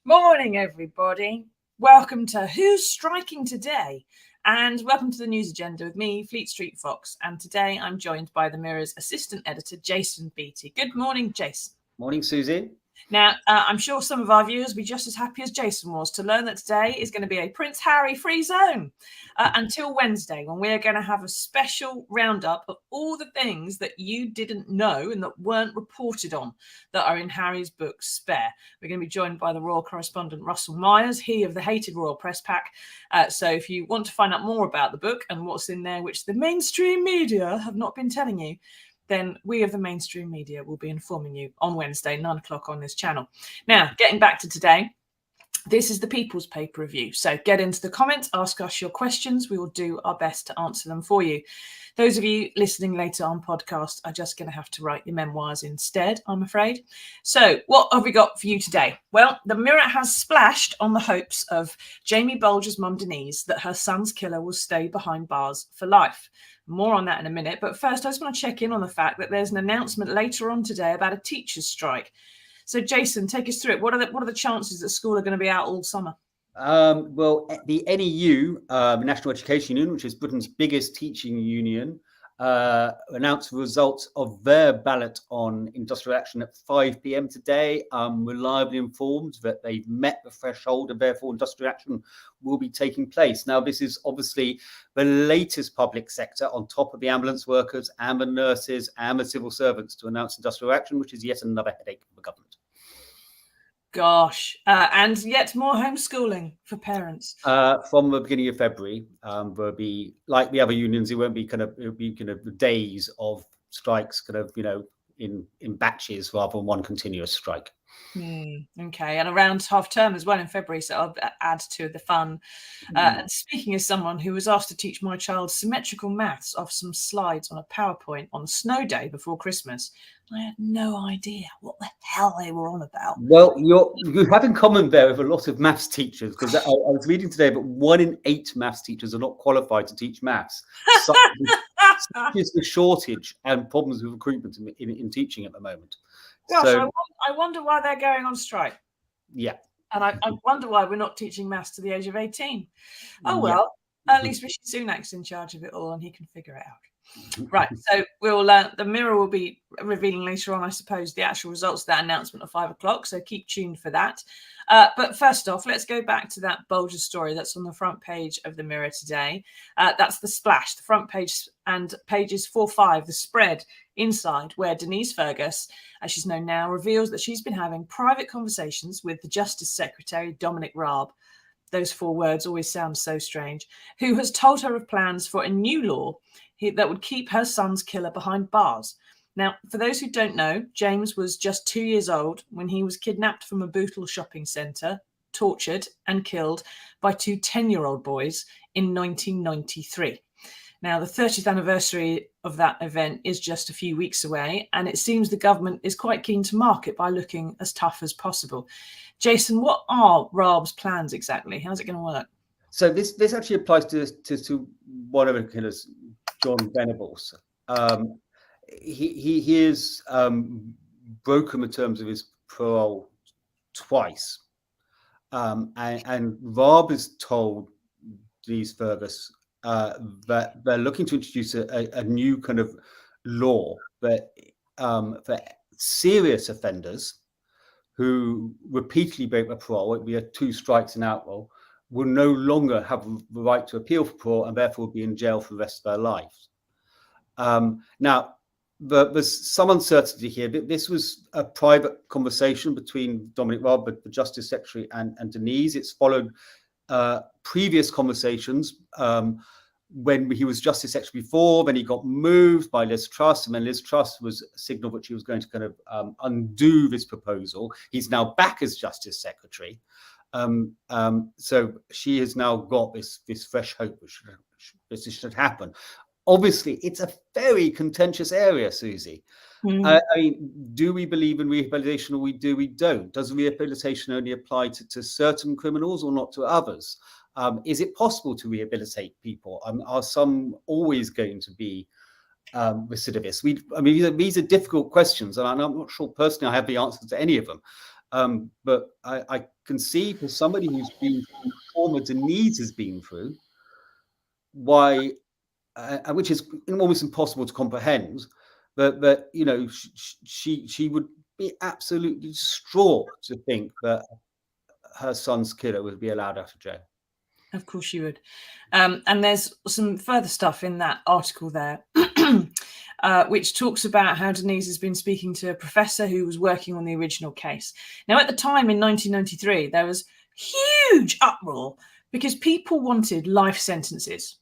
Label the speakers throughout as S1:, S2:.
S1: Morning, everybody. Welcome to Who's Striking Today? And welcome to the news agenda with me, Fleet Street Fox. And today I'm joined by the Mirror's assistant editor, Jason Beattie. Good morning, Jason.
S2: Morning, Susie.
S1: Now, I'm sure some of our viewers will be just as happy as Jason was to learn that today is going to be a Prince Harry free zone until Wednesday, when we're going to have a special roundup of all the things that you didn't know and that weren't reported on that are in Harry's book, Spare. We're going to be joined by the royal correspondent, Russell Myers, he of the hated Royal Press Pack. So if you want to find out more about the book and what's in there, which the mainstream media have not been telling you, then we of the mainstream media will be informing you on Wednesday, 9 o'clock on this channel. Now, getting back to today, this is the People's Paper Review. So get into the comments, ask us your questions. We will do our best to answer them for you. Those of you listening later on podcast are just going to have to write your memoirs instead, I'm afraid. So what have we got for you today? Well, the Mirror has splashed on the hopes of Jamie Bulger's mum, Denise, that her son's killer will stay behind bars for life. More on that in a minute. But first, I just want to check in on the fact that there's an announcement later on today about a teachers' strike. So, Jason, take us through it. What are the chances that school are going to be out all summer?
S2: Well, the NEU, National Education Union, which is Britain's biggest teaching union, announced the results of their ballot on industrial action at 5 p.m. today. I'm reliably informed that they've met the threshold and therefore industrial action will be taking place. Now, this is obviously the latest public sector on top of the ambulance workers and the nurses and the civil servants to announce industrial action, which is yet another headache for the government.
S1: Gosh, and yet more homeschooling for parents.
S2: From the beginning of February, there'll be, like the other unions, it'll be kind of days of strikes, in batches rather than one continuous strike.
S1: Okay, and around half term as well in February, so I'll add to the fun. And speaking as someone who was asked to teach my child symmetrical maths off some slides on a PowerPoint on a snow day before Christmas, I had no idea what the hell they were on about.
S2: Well, you have in common there with a lot of maths teachers, because I was reading today that 1 in 8 maths teachers are not qualified to teach maths. Such is the shortage and problems with recruitment in teaching at the moment.
S1: Gosh,
S2: So,
S1: I wonder why they're going on strike.
S2: yeah.
S1: And I wonder why we're not teaching maths to the age of 18. Oh, well, at least Rishi Sunak's in charge of it all and he can figure it out. Right, so we'll the Mirror will be revealing later on, I suppose, the actual results of that announcement at 5 o'clock, so keep tuned for that. But first off, let's go back to that Bulger story that's on the front page of the Mirror today. That's the splash, the front page and pages 4-5, the spread inside, where Denise Fergus, as she's known now, reveals that she's been having private conversations with the Justice Secretary, Dominic Raab, those 4 words always sound so strange, who has told her of plans for a new law that would keep her son's killer behind bars. Now, for those who don't know, James was just 2 years old when he was kidnapped from a Bootle shopping centre, tortured and killed by 2 10-year-old boys in 1993. Now, the 30th anniversary of that event is just a few weeks away, and it seems the government is quite keen to mark it by looking as tough as possible. Jason, what are Raab's plans exactly? How's it going to work?
S2: So this actually applies to one of the killers, John Venables. He is broken the terms of his parole twice, and Raab has told Denise Fergus that they're looking to introduce a new kind of law that for serious offenders who repeatedly break their parole, it would be 2 strikes and out roll, will no longer have the right to appeal for parole and therefore will be in jail for the rest of their lives. Now, there's some uncertainty here. This was a private conversation between Dominic Raab, the Justice Secretary, and Denise. It's followed previous conversations when he was Justice Secretary before, then he got moved by Liz Truss, and then Liz Truss was signalled that she was going to kind of undo this proposal. He's now back as Justice Secretary. So she has now got this fresh hope that this should happen. Obviously, it's a very contentious area, Susie. I mean, do we believe in rehabilitation or we don't? Does rehabilitation only apply to certain criminals or not to others? Is it possible to rehabilitate people? Are some always going to be recidivists? I mean, these are difficult questions, and I'm not sure personally I have the answers to any of them. But I can see for somebody who's been through trauma Denise has been through, why, which is almost impossible to comprehend, but you know, she would be absolutely distraught to think that her son's killer would be allowed out of jail.
S1: Of course you would. And there's some further stuff in that article there, which talks about how Denise has been speaking to a professor who was working on the original case. Now, at the time in 1993, there was huge uproar because people wanted life sentences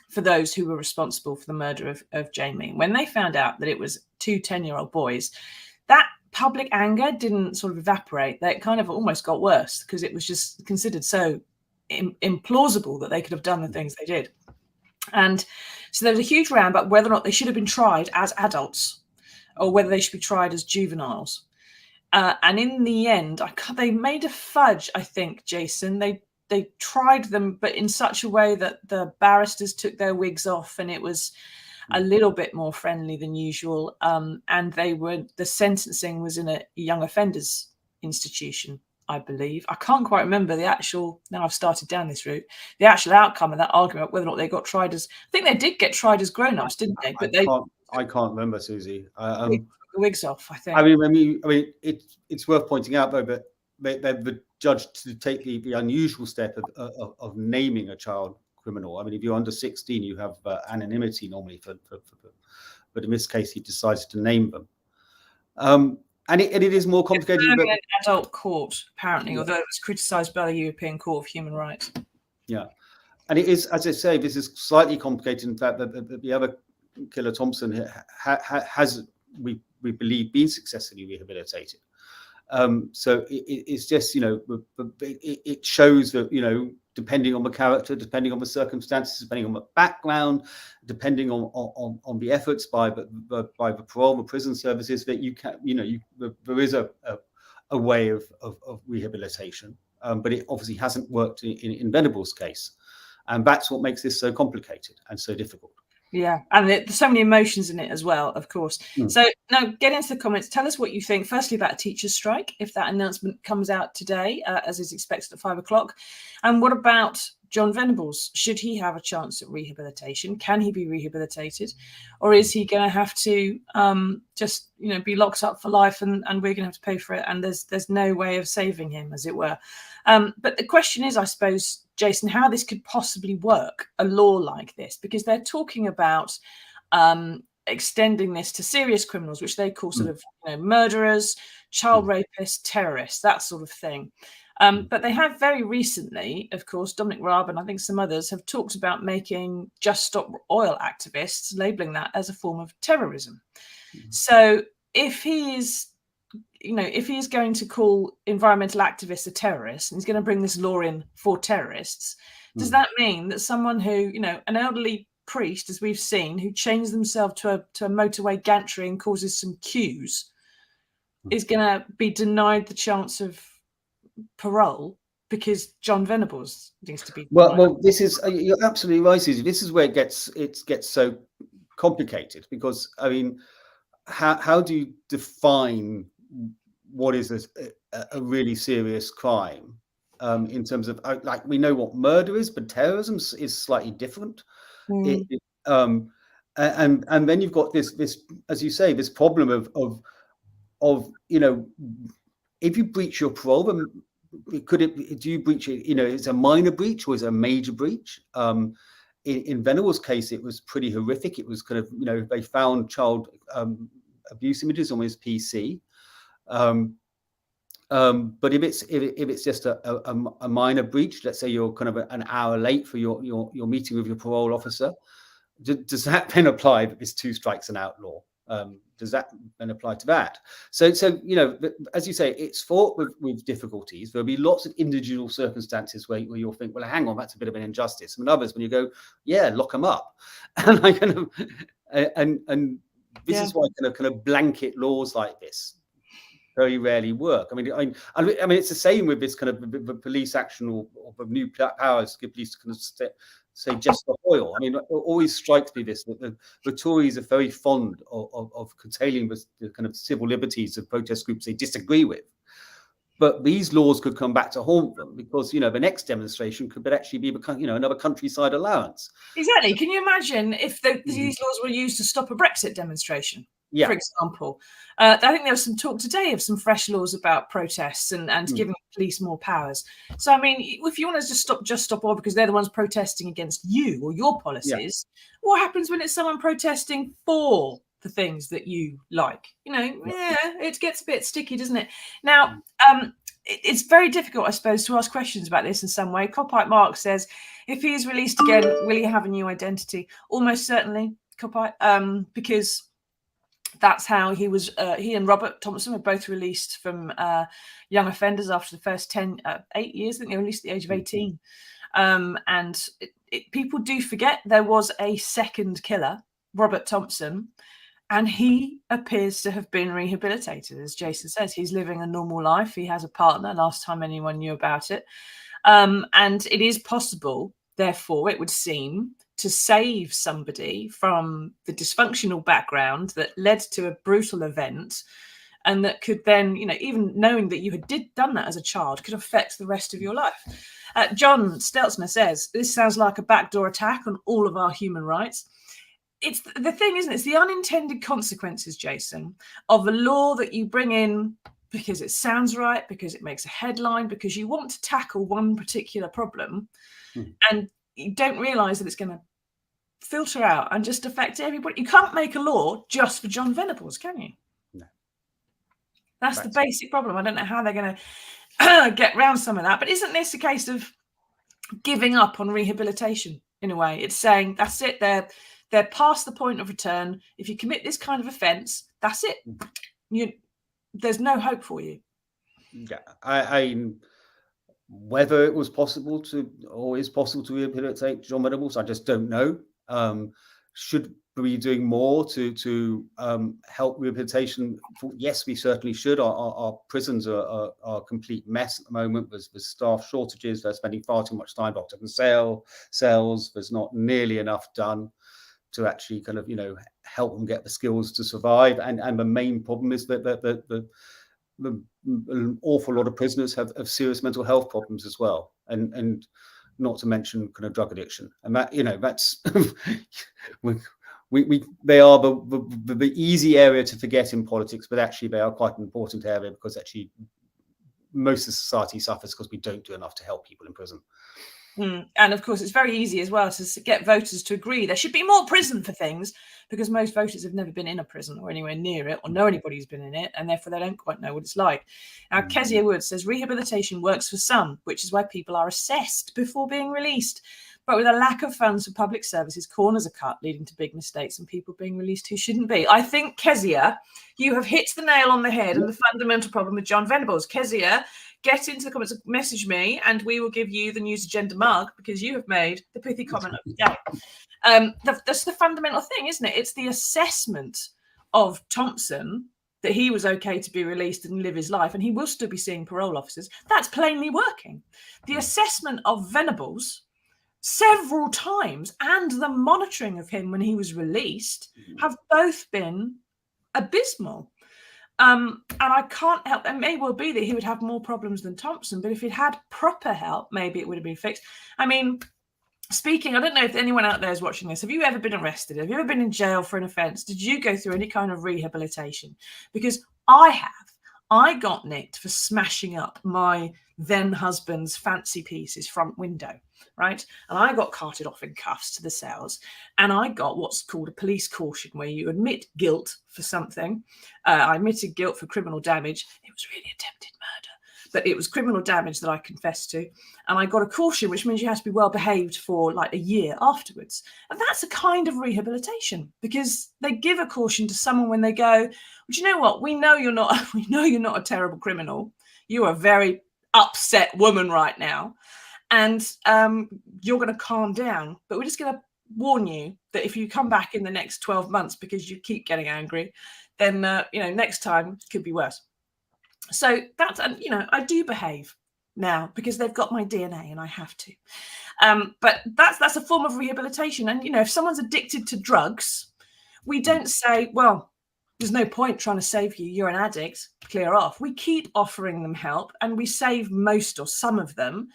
S1: for those who were responsible for the murder of Jamie. When they found out that it was 2 10-year-old boys, that public anger didn't sort of evaporate. It kind of almost got worse because it was just considered so implausible that they could have done the things they did. And so there was a huge round about whether or not they should have been tried as adults or whether they should be tried as juveniles. And in the end, they made a fudge, I think, Jason. They tried them, but in such a way that the barristers took their wigs off and it was a little bit more friendly than usual. And the sentencing was in a young offenders institution, I believe. I can't quite remember the actual, now I've started down this route, the actual outcome of that argument, whether or not they got tried as, I think they did get tried as grown-ups, didn't they? But
S2: I can't remember, Susie.
S1: The wigs off, I think.
S2: I mean, it's worth pointing out, though, that the judge to take the unusual step of naming a child criminal. I mean, if you're under 16, you have anonymity normally, but in this case, he decided to name them. And it is more complicated.
S1: It's an adult court, apparently, although it was criticised by the European Court of Human Rights.
S2: Yeah, and it is, as I say, this is slightly complicated in fact that the other killer, Thompson, has, we believe, been successfully rehabilitated. So it's just, you know, it shows that, you know, depending on the character, depending on the circumstances, depending on the background, depending on the efforts by the parole, the prison services, that you can, you know, there is a way of rehabilitation, but it obviously hasn't worked in Venables' case, and that's what makes this so complicated and so difficult.
S1: Yeah, and there's so many emotions in it as well, of course. So now get into the comments. Tell us what you think, firstly, about a teacher's strike, if that announcement comes out today, as is expected at 5 o'clock. And what about John Venables? Should he have a chance at rehabilitation? Can he be rehabilitated? Or is he going to have to just, you know, be locked up for life and we're going to have to pay for it? And there's no way of saving him, as it were. But the question is, I suppose, Jason, how this could possibly work, a law like this, because they're talking about extending this to serious criminals, which they call sort of, you know, murderers, child rapists, terrorists, that sort of thing. But they have very recently, of course, Dominic Raab and I think some others have talked about making Just Stop Oil activists, labelling that as a form of terrorism. So if he is, if he is going to call environmental activists a terrorist and he's going to bring this law in for terrorists, does that mean that someone who, an elderly priest, as we've seen, who chains themselves to a motorway gantry and causes some queues, is going to be denied the chance of parole because John Venables needs to be?
S2: Well, this is, you're absolutely right, Susie. This is where it gets so complicated, because I mean, how do you define what is a really serious crime, in terms of, like, we know what murder is, but terrorism is slightly different. And then you've got this, as you say, this problem of if you breach your parole, then do you breach it? It's a minor breach or is it a major breach? In Venables' case, it was pretty horrific. It was kind of, they found child abuse images on his PC. But if it's just a minor breach, let's say you're kind of an hour late for your meeting with your parole officer, does that then apply that there's 2 strikes an outlaw? Does that then apply to that? So as you say, it's fraught with difficulties. There'll be lots of individual circumstances where you'll think, well, hang on, that's a bit of an injustice. And others, when you go, yeah, lock them up. And I kind of, and this is why kind of blanket laws like this very rarely work. I mean, it's the same with this kind of the police action or new powers to give police to kind of say Just Stop Oil. I mean, it always strikes me this, that the Tories are very fond of curtailing the kind of civil liberties of protest groups they disagree with. But these laws could come back to haunt them, because the next demonstration could actually be another countryside allowance.
S1: Exactly. Can you imagine if these laws were used to stop a Brexit demonstration? Yeah. For example, I think there was some talk today of some fresh laws about protests and giving police more powers. So, I mean, if you want to just stop oil because they're the ones protesting against you or your policies, what happens when it's someone protesting for the things that you like? It gets a bit sticky, doesn't it? Now, it's very difficult, I suppose, to ask questions about this in some way. Copite Mark says, if he is released again, will he have a new identity? Almost certainly, Copite, because that's how he was. He and Robert Thompson were both released from young offenders after the first 8 years. I think they were released at the age of 18. And people do forget there was a second killer, Robert Thompson, and he appears to have been rehabilitated. As Jason says, he's living a normal life. He has a partner, last time anyone knew about it. And it is possible, therefore, it would seem, to save somebody from the dysfunctional background that led to a brutal event, and that could then, even knowing that you had done that as a child, could affect the rest of your life. John Stelzner says, this sounds like a backdoor attack on all of our human rights. It's the thing, isn't it? It's the unintended consequences, Jason, of a law that you bring in because it sounds right, because it makes a headline, because you want to tackle one particular problem, and you don't realise that it's going to filter out and just affect everybody. You can't make a law just for John Venables, can you?
S2: No.
S1: That's the basic problem. I don't know how they're going to get around some of that. But isn't this a case of giving up on rehabilitation in a way? It's saying, that's it, they're past the point of return. If you commit this kind of offence, that's it. There's no hope for you.
S2: Yeah, I whether it was possible to, or is possible to rehabilitate John Venables, I just don't know. Should we be doing more to help rehabilitation? Yes, we certainly should. Our prisons are a complete mess at the moment. There's staff shortages. They're spending far too much time locked up in cells. There's not nearly enough done to actually kind of help them get the skills to survive. And the main problem is that an awful lot of prisoners have serious mental health problems as well, and not to mention kind of drug addiction. And that that's they are the easy area to forget in politics, but actually they are quite an important area, because actually most of society suffers because we don't do enough to help people in prison.
S1: And of course, it's very easy as well to get voters to agree there should be more prison for things, because most voters have never been in a prison or anywhere near it, or know anybody who's been in it, and therefore they don't quite know what it's like. Now, Kezia Wood says rehabilitation works for some, which is why people are assessed before being released. But with a lack of funds for public services, corners are cut, leading to big mistakes and people being released who shouldn't be. I think, Kezia, you have hit the nail on the head and the fundamental problem with John Venables. Kezia, get into the comments, message me, and we will give you the News Agenda mug, because you have made the pithy comment of the day. That's the fundamental thing, isn't it? It's the assessment of Thompson that he was okay to be released and live his life, and he will still be seeing parole officers. That's plainly working. The assessment of Venables several times and the monitoring of him when he was released have both been abysmal. And I can't help, it may well be that he would have more problems than Thompson, but if he'd had proper help, maybe it would have been fixed. I mean, speaking, I don't know if anyone out there is watching this. Have you ever been arrested? Have you ever been in jail for an offence? Did you go through any kind of rehabilitation? Because I have. I got nicked for smashing up my then husband's fancy piece's front window, right? And I got carted off in cuffs to the cells, and I got what's called a police caution, where you admit guilt for something. I admitted guilt for criminal damage. It was really attempted murder, but it was criminal damage that I confessed to. And I got a caution, which means you have to be well behaved for like a year afterwards. And that's a kind of rehabilitation, because they give a caution to someone when they go, well, do you know what? We know you're not a terrible criminal. You are a very upset woman right now. And you're going to calm down. But we're just going to warn you that if you come back in the next 12 months because you keep getting angry, then, next time it could be worse. So that's, I do behave now because they've got my DNA and I have to. But that's a form of rehabilitation. And, if someone's addicted to drugs, we don't say, well, there's no point trying to save you. You're an addict. Clear off. We keep offering them help, and we save most or some of them.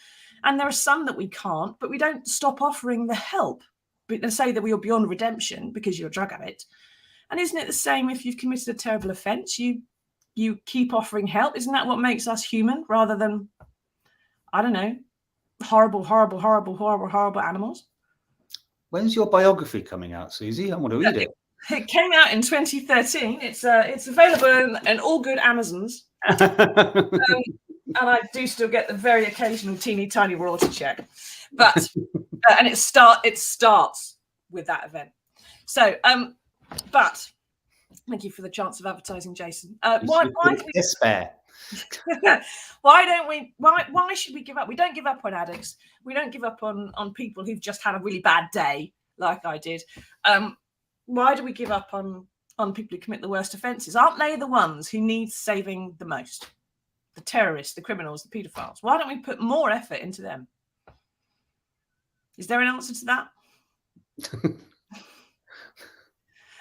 S1: And there are some that we can't, but we don't stop offering the help. But say that you're beyond redemption because you're a drug addict. And isn't it the same if you've committed a terrible offence? You keep offering help. Isn't that what makes us human, rather than, I don't know, horrible animals?
S2: When's your biography coming out, Susie? I want to read it.
S1: It came out in 2013. It's available in all good Amazons. And I do still get the very occasional teeny tiny royalty check. But and it starts with that event. So but thank you for the chance of advertising, Jason. Why should we give up? We don't give up on addicts. We don't give up on people who've just had a really bad day, like I did. Why do we give up on people who commit the worst offences? Aren't they the ones who need saving the most? The terrorists, the criminals, the paedophiles. Why don't we put more effort into them? Is there an answer to that?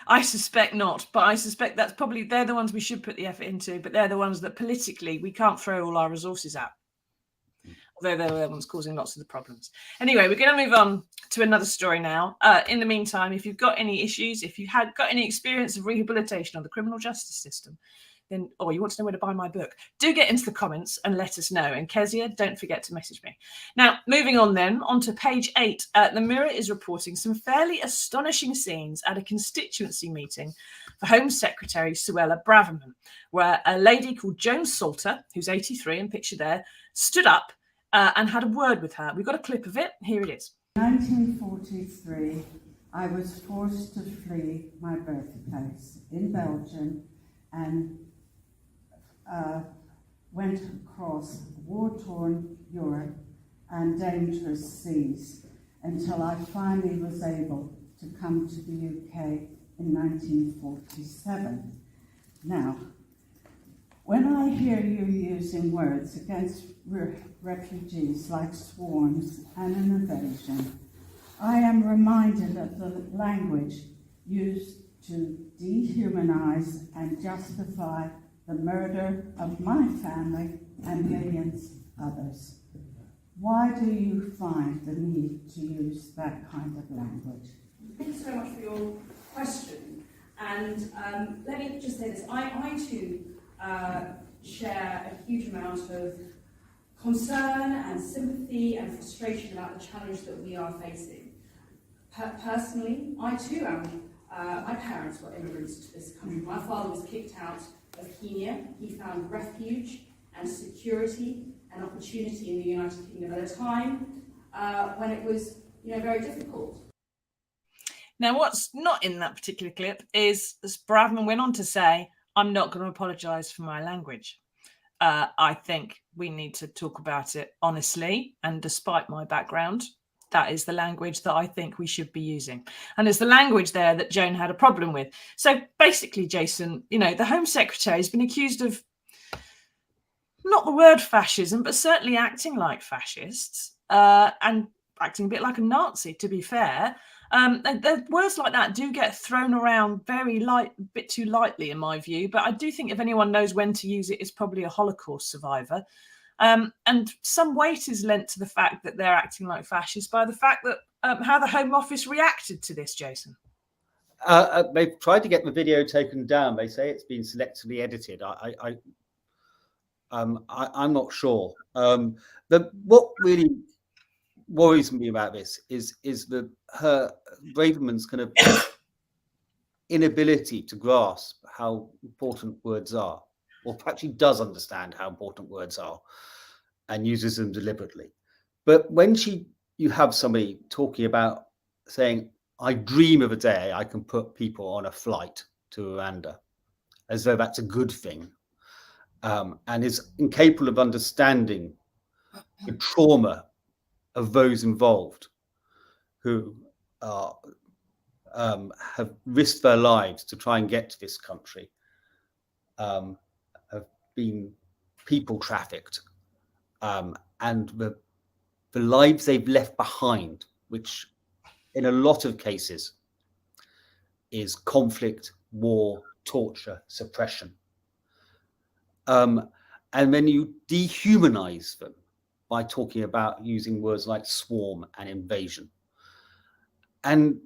S1: I suspect not, but I suspect they're the ones we should put the effort into, but they're the ones that politically we can't throw all our resources at. Although they're the ones causing lots of the problems. Anyway, we're going to move on to another story now. In the meantime, if you've got any issues, if you've got any experience of rehabilitation on the criminal justice system, then, or you want to know where to buy my book, do get into the comments and let us know. And Kezia, don't forget to message me. Now, moving on then, onto page 8. The Mirror is reporting some fairly astonishing scenes at a constituency meeting for Home Secretary Suella Braverman, where a lady called Joan Salter, who's 83 and pictured there, stood up and had a word with her. We've got a clip of it. Here it is.
S3: In 1943, I was forced to flee my birthplace in Belgium and went across war-torn Europe and dangerous seas until I finally was able to come to the UK in 1947. Now, when I hear you using words against refugees like swarms and an invasion, I am reminded of the language used to dehumanize and justify the murder of my family and millions others. Why do you find the need to use that kind of language?
S4: Thanks so much for your question. And let me just say this. I too share a huge amount of concern and sympathy and frustration about the challenge that we are facing. Personally, I too am. My parents were immigrants to this country. My father was kicked out of Kenya. He found refuge and security and opportunity in the United Kingdom at a time when it was, very difficult.
S1: Now, what's not in that particular clip is Braverman went on to say, "I'm not going to apologise for my language." I think we need to talk about it honestly, and despite my background, that is the language that I think we should be using. And it's the language there that Joan had a problem with. So basically, Jason, the Home Secretary has been accused of not the word fascism, but certainly acting like fascists and acting a bit like a Nazi, to be fair. Words like that do get thrown around a bit too lightly, in my view. But I do think if anyone knows when to use it, it's probably a Holocaust survivor. And some weight is lent to the fact that they're acting like fascists by the fact that how the Home Office reacted to this, Jason.
S2: They've tried to get the video taken down. They say it's been selectively edited. I'm not sure. What really worries me about this is her Braverman's kind of inability to grasp how important words are, or actually does understand how important words are, and uses them deliberately. But when you have somebody talking about saying, "I dream of a day I can put people on a flight to Rwanda," as though that's a good thing, and is incapable of understanding the trauma of those involved who have risked their lives to try and get to this country, have been people trafficked, and the lives they've left behind, which in a lot of cases is conflict, war, torture, suppression. And then you dehumanize them by talking about using words like swarm and invasion. And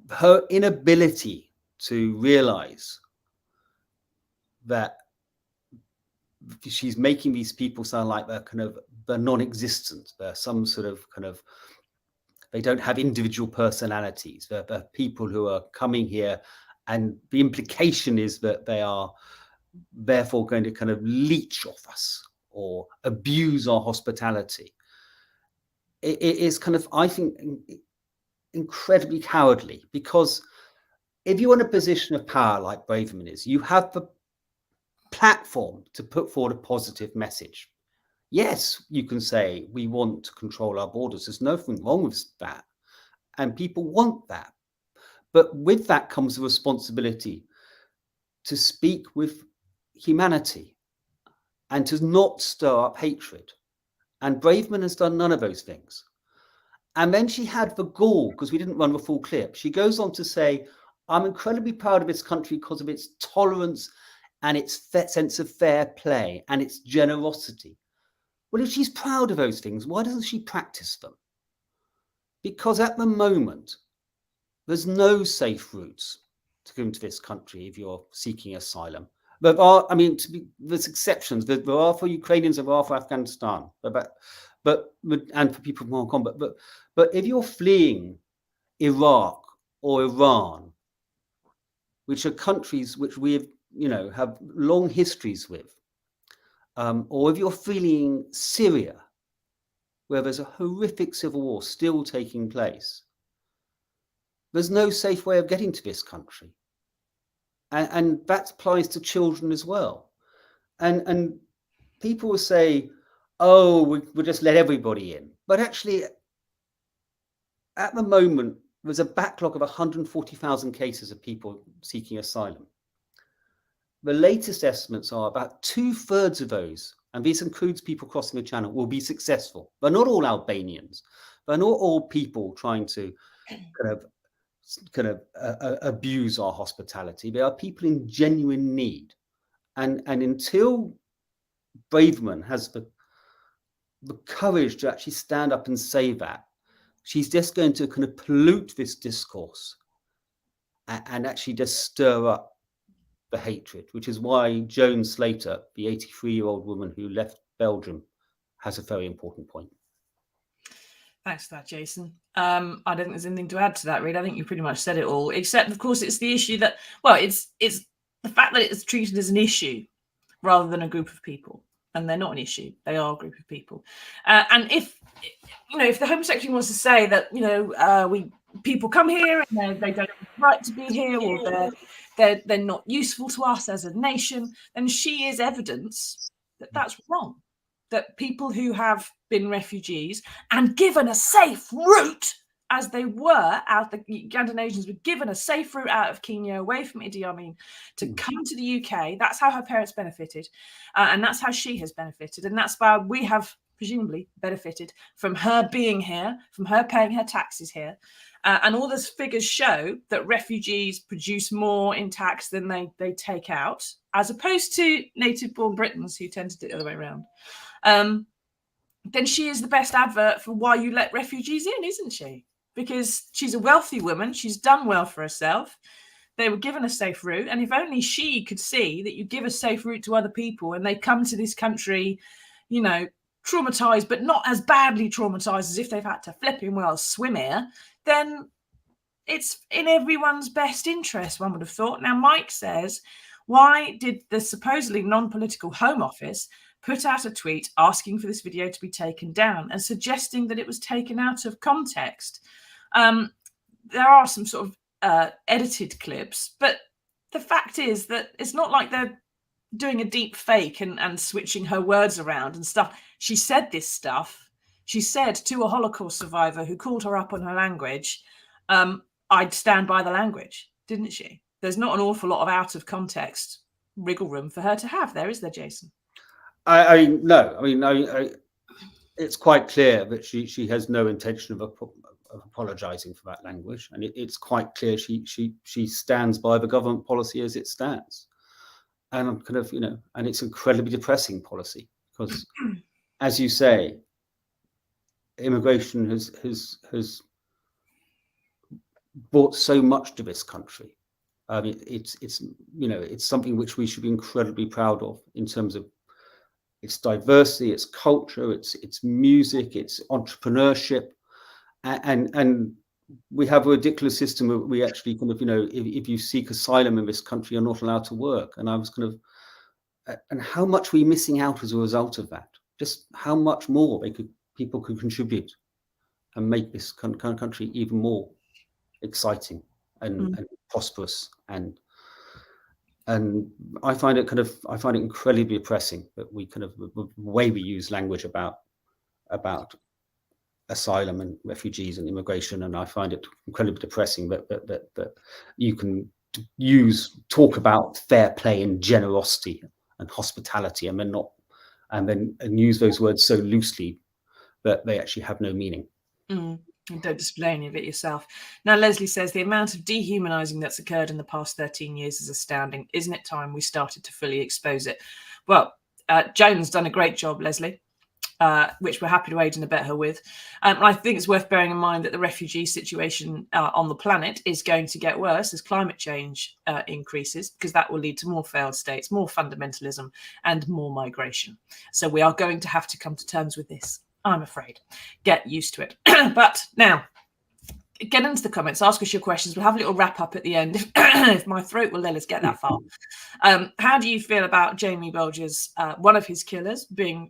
S2: her inability to realize that she's making these people sound like they're non-existent. They're some sort of they don't have individual personalities. They're people who are coming here, and the implication is that they are therefore going to leech off us or abuse our hospitality. It is I think, incredibly cowardly, because if you're in a position of power like Braverman is, you have the platform to put forward a positive message. Yes, you can say we want to control our borders. There's nothing wrong with that, and people want that. But with that comes the responsibility to speak with humanity and to not stir up hatred. And Braverman has done none of those things. And then she had the gall, because we didn't run the full clip. She goes on to say, "I'm incredibly proud of this country because of its tolerance and its sense of fair play and its generosity." Well, if she's proud of those things, why doesn't she practice them? Because at the moment, there's no safe routes to come to this country if you're seeking asylum. There are, there's exceptions. There are for Ukrainians, there are for Afghanistan, and for people from Hong Kong. But if you're fleeing Iraq or Iran, which are countries which we have long histories with, or if you're fleeing Syria, where there's a horrific civil war still taking place, there's no safe way of getting to this country. And that applies to children as well. And people will say, "Oh, we'll just let everybody in." But actually, at the moment, there's a backlog of 140,000 cases of people seeking asylum. The latest estimates are about 2/3 of those, and this includes people crossing the channel, will be successful. They're not all Albanians. They're not all people trying to abuse our hospitality. They are people in genuine need. And until Braverman has the courage to actually stand up and say that, she's just going to pollute this discourse and actually just stir up the hatred, which is why Joan Slater, the 83-year-old woman who left Belgium has a very important point.
S1: Thanks for that, Jason. I don't think there's anything to add to that, really. I think you pretty much said it all, except, of course, it's the issue that, well, it's the fact that it's treated as an issue rather than a group of people. And they're not an issue. They are a group of people. And if the Home Secretary wants to say that, people come here and they don't have the right to be here, or they're not useful to us as a nation, then she is evidence that that's wrong. That people who have been refugees and given a safe route, as they were out, the Ugandan Asians were given a safe route out of Kenya, away from Idi Amin, to come to the UK. That's how her parents benefited, and that's how she has benefited, and that's why we have presumably benefited from her being here, from her paying her taxes here. And all those figures show that refugees produce more in tax than they take out, as opposed to native-born Britons who tend to do it the other way around. Then she is the best advert for why you let refugees in, isn't she? Because she's a wealthy woman. She's done well for herself. They were given a safe route. And if only she could see that you give a safe route to other people and they come to this country, traumatized, but not as badly traumatized as if they've had to flipping well swim here, then it's in everyone's best interest, one would have thought. Now, Mike says, why did the supposedly non-political Home Office put out a tweet asking for this video to be taken down and suggesting that it was taken out of context? There are some sort of edited clips, but the fact is that it's not like they're doing a deep fake and switching her words around and stuff. She said this stuff. She said to a Holocaust survivor who called her up on her language, I'd stand by the language, didn't she? There's not an awful lot of out of context wriggle room for her to have there, is there, Jason?
S2: No. It's quite clear that she has no intention of apologising for that language, and it's quite clear she stands by the government policy as it stands, and I'm kind of and it's incredibly depressing policy because, as you say, immigration has brought so much to this country. I mean, it's something which we should be incredibly proud of in terms of its diversity, its culture, its music, its entrepreneurship, and we have a ridiculous system where we actually kind of if you seek asylum in this country, you're not allowed to work. And I was kind of, and how much we're missing out as a result of that. Just how much more people could contribute and make this country even more exciting and prosperous, and I find it incredibly depressing that we kind of the way we use language about asylum and refugees and immigration, and I find it incredibly depressing that you can talk about fair play and generosity and hospitality and use those words so loosely that they actually have no meaning.
S1: And don't display any of it yourself. Now, Leslie says the amount of dehumanising that's occurred in the past 13 years is astounding. Isn't it time we started to fully expose it? Well, Joan's done a great job, Leslie, which we're happy to aid and abet her with. I think it's worth bearing in mind that the refugee situation on the planet is going to get worse as climate change increases, because that will lead to more failed states, more fundamentalism, and more migration. So we are going to have to come to terms with this, I'm afraid. Get used to it. But now, get into the comments, ask us your questions. We'll have a little wrap up at the end if my throat will let us get that far. How do you feel about Jamie Bulger's, one of his killers, being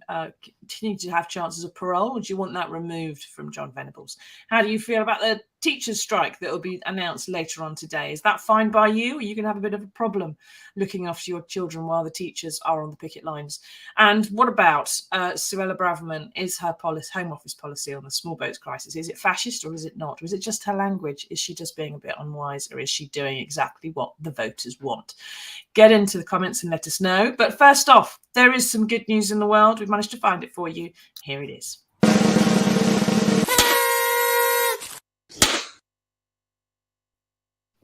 S1: continuing to have chances of parole? Or do you want that removed from John Venables? How do you feel about the teachers' strike that will be announced later on today? Is that fine by you? Or are you going to have a bit of a problem looking after your children while the teachers are on the picket lines? And what about Suella Braverman? Is her Home Office policy on the small boats crisis, is it fascist or is it not? Or is it just her language? Is she just being a bit unwise, or is she doing exactly what the voters want? Get into the comments and let us know. But first off, there is some good news in the world. We've managed to find it for you. Here it is.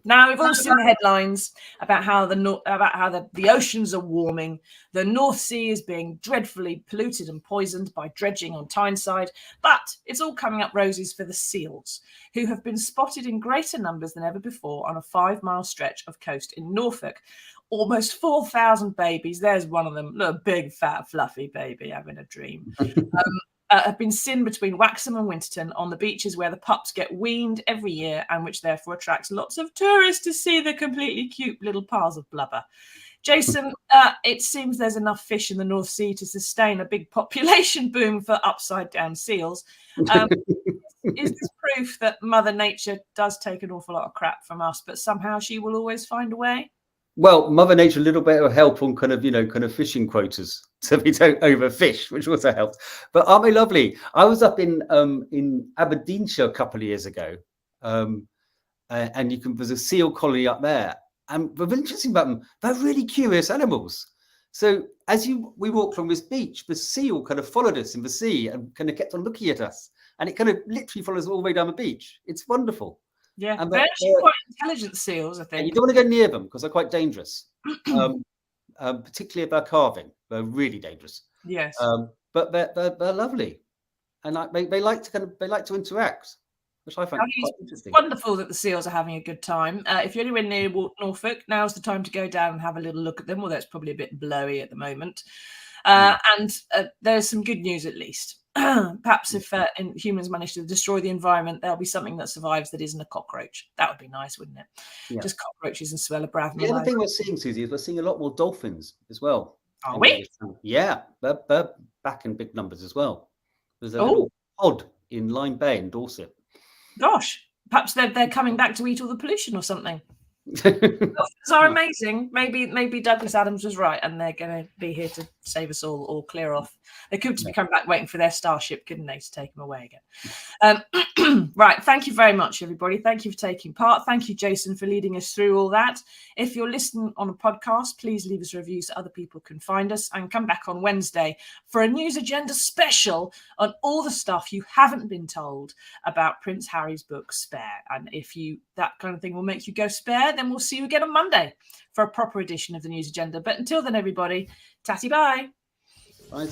S1: Now, we've all seen the headlines about how the oceans are warming. The North Sea is being dreadfully polluted and poisoned by dredging on Tyneside. But it's all coming up roses for the seals, who have been spotted in greater numbers than ever before on a 5-mile stretch of coast in Norfolk. Almost 4,000 babies. There's one of them. Look, a big, fat, fluffy baby having a dream. Have been seen between Waxham and Winterton on the beaches where the pups get weaned every year and which therefore attracts lots of tourists to see the completely cute little piles of blubber. Jason, it seems there's enough fish in the North Sea to sustain a big population boom for upside-down seals. Is this proof that Mother Nature does take an awful lot of crap from us, but somehow she will always find a way?
S2: Well, Mother Nature, a little bit of help on kind of fishing quotas, so we don't overfish, which also helps. But aren't they lovely? I was up in Aberdeenshire a couple of years ago, and there's a seal colony up there. And what's interesting about them, they're really curious animals. So as we walked along this beach, the seal kind of followed us in the sea and kind of kept on looking at us, and it kind of literally follows all the way down the beach. It's wonderful.
S1: Yeah, and they're actually quite intelligent seals, I think.
S2: You don't want to go near them because they're quite dangerous, particularly if they're carving. They're really dangerous.
S1: Yes,
S2: but they're lovely, and they like to interact, which I find quite interesting.
S1: Wonderful that the seals are having a good time. If you're anywhere near Norfolk, now's the time to go down and have a little look at them. Although it's probably a bit blowy at the moment, and there's some good news at least. Perhaps if humans manage to destroy the environment, there'll be something that survives that isn't a cockroach. That would be nice, wouldn't it? Yeah. Just cockroaches and smell of Bravman.
S2: The other thing we're seeing, Susie, is we're seeing a lot more dolphins as well.
S1: Are we?
S2: Yeah, they're back in big numbers as well. There's a little pod in Lyme Bay in Dorset.
S1: Gosh, perhaps they're coming back to eat all the pollution or something. Dolphins are amazing. Maybe Douglas Adams was right, and they're going to be here to save us all or clear off. They could be coming back waiting for their starship, couldn't they, to take them away again? Right. Thank you very much, everybody. Thank you for taking part. Thank you, Jason, for leading us through all that. If you're listening on a podcast, please leave us reviews so other people can find us, and come back on Wednesday for a News Agenda special on all the stuff you haven't been told about Prince Harry's book, Spare. And if that kind of thing will make you go spare, then we'll see you again on Monday for a proper edition of the News Agenda. But until then, everybody, tatty bye.
S2: Bye.